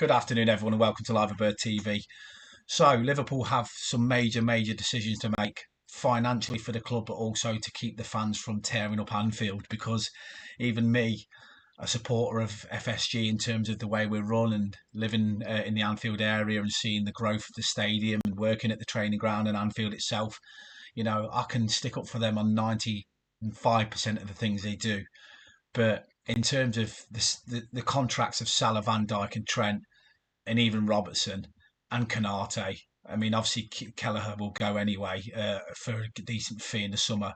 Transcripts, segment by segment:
Good afternoon, everyone, and welcome to Live Bird TV. So, Liverpool have some major decisions to make financially for the club, but also to keep the fans from tearing up Anfield. Because even me, a supporter of FSG in terms of the way we're run and living in the Anfield area and seeing the growth of the stadium and working at the training ground and Anfield itself, I can stick up for them on 95% of the things they do. But in terms of the contracts of Salah, Van Dijk, and Trent, and even Robertson and Canate. I mean, obviously Kelleher will go anyway for a decent fee in the summer,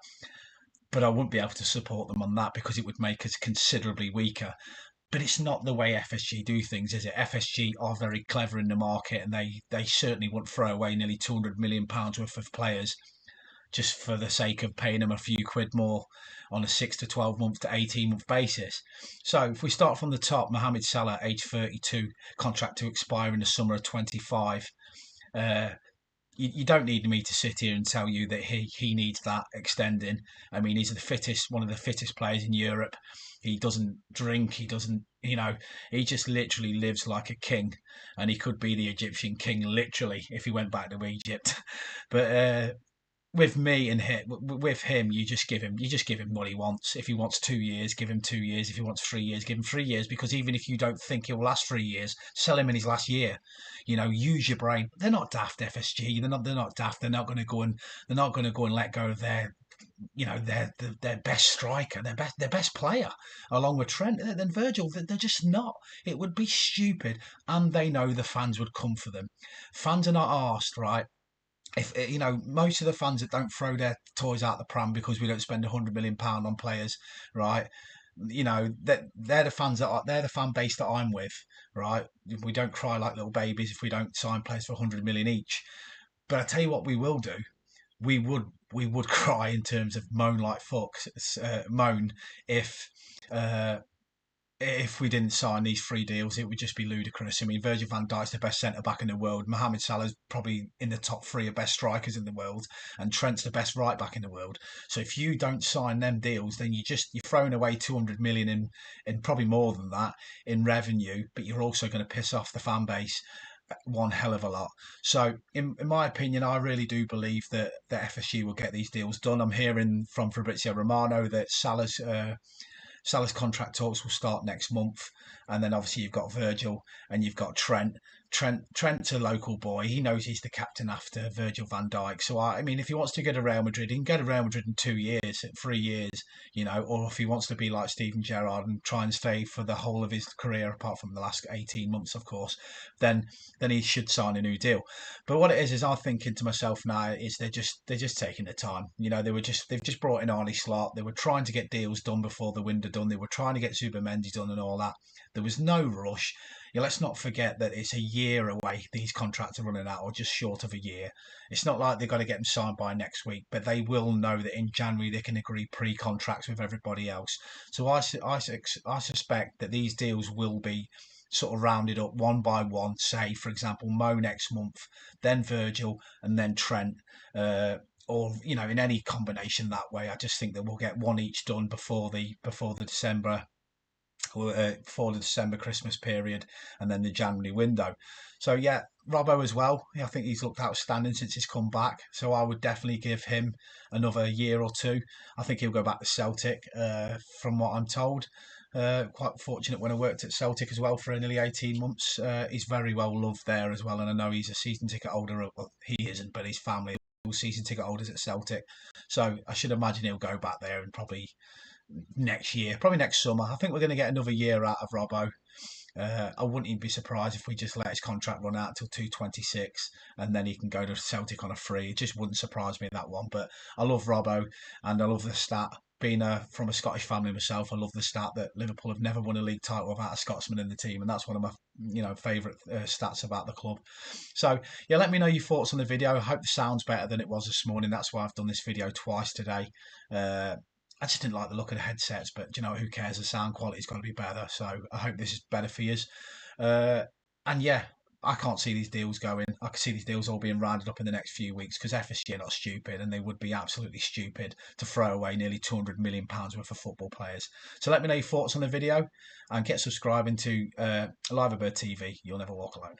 but I wouldn't be able to support them on that because it would make us considerably weaker. But it's not the way FSG do things, is it? FSG are very clever in the market, and they certainly wouldn't throw away nearly £200 million worth of players just for the sake of paying them a few quid more on a 6 to 12 month to 18-month basis. So if we start from the top, Mohamed Salah, age 32, contract to expire in the summer of 25. Uh, you don't need me to sit here and tell you that he needs that extending. I mean, he's one of the fittest players in Europe. He doesn't drink. He doesn't, he just literally lives like a king, and he could be the Egyptian king literally if he went back to Egypt. But with him, you just give him what he wants. If he wants 2 years, give him 2 years. If he wants 3 years, give him 3 years. Because even if you don't think he'll last 3 years, sell him in his last year. Use your brain. They're not daft, FSG. They're not daft. They're not going to go and let go of their best striker, their best player, along with Trent. Then Virgil, they're just not. It would be stupid, and they know the fans would come for them. Fans are not arsed, right? If most of the fans that don't throw their toys out the pram because we don't spend £100 million on players, right? That they're the fans they're the fan base that I'm with, right? We don't cry like little babies if we don't sign players for 100 million each. But I tell you what, we will do. We would cry in terms of moan like fuck, moan if uh, if we didn't sign these three deals, it would just be ludicrous. I mean, Virgil van Dijk's the best centre back in the world. Mohamed Salah's probably in the top three of best strikers in the world, and Trent's the best right back in the world. So if you don't sign them deals, then you're throwing away 200 million in probably more than that in revenue, but you're also going to piss off the fan base one hell of a lot. So, in my opinion, I really do believe that FSG will get these deals done. I'm hearing from Fabrizio Romano that Salah's contract talks will start next month, and then obviously you've got Virgil and you've got Trent. Trent's a local boy. He knows he's the captain after Virgil van Dijk. So I mean, if he wants to go to Real Madrid, he can go to Real Madrid in 2 years, 3 years, or if he wants to be like Steven Gerrard and try and stay for the whole of his career, apart from the last 18 months, of course, then he should sign a new deal. But what it is I'm thinking to myself now is they're just taking the time. They've just brought in Arnie Slot. They were trying to get deals done before the window done. They were trying to get Zubimendi done and all that. There was no rush. Let's not forget that it's a year away. These contracts are running out, or just short of a year. It's not like they've got to get them signed by next week, but they will know that in January they can agree pre-contracts with everybody else. So I suspect that these deals will be sort of rounded up one by one. Say, for example, Mo next month, then Virgil, and then Trent. Or in any combination that way. I just think that we'll get one each done before the December Christmas period, and then the January window. So yeah, Robbo as well. I think he's looked outstanding since he's come back. So I would definitely give him another year or two. I think he'll go back to Celtic, from what I'm told. Quite fortunate when I worked at Celtic as well for nearly 18 months. He's very well loved there as well, and I know he's a season ticket holder. Well, he isn't, but his family are season ticket holders at Celtic. So I should imagine he'll go back there and probably next year, probably next summer. I think we're going to get another year out of Robbo. I wouldn't even be surprised if we just let his contract run out till 2026 and then he can go to Celtic on a free. It just wouldn't surprise me, that one. But I love Robbo, and I love the stat. Being from a Scottish family myself, I love the stat that Liverpool have never won a league title without a Scotsman in the team, and that's one of my favourite stats about the club. So yeah, let me know your thoughts on the video. I hope the sound's better than it was this morning. That's why I've done this video twice today. I just didn't like the look of the headsets, but who cares? The sound quality's got to be better. So I hope this is better for you. And yeah, I can't see these deals going. I can see these deals all being rounded up in the next few weeks because FSG are not stupid, and they would be absolutely stupid to throw away nearly £200 million worth of football players. So let me know your thoughts on the video and get subscribing to Live Bird TV. You'll never walk alone.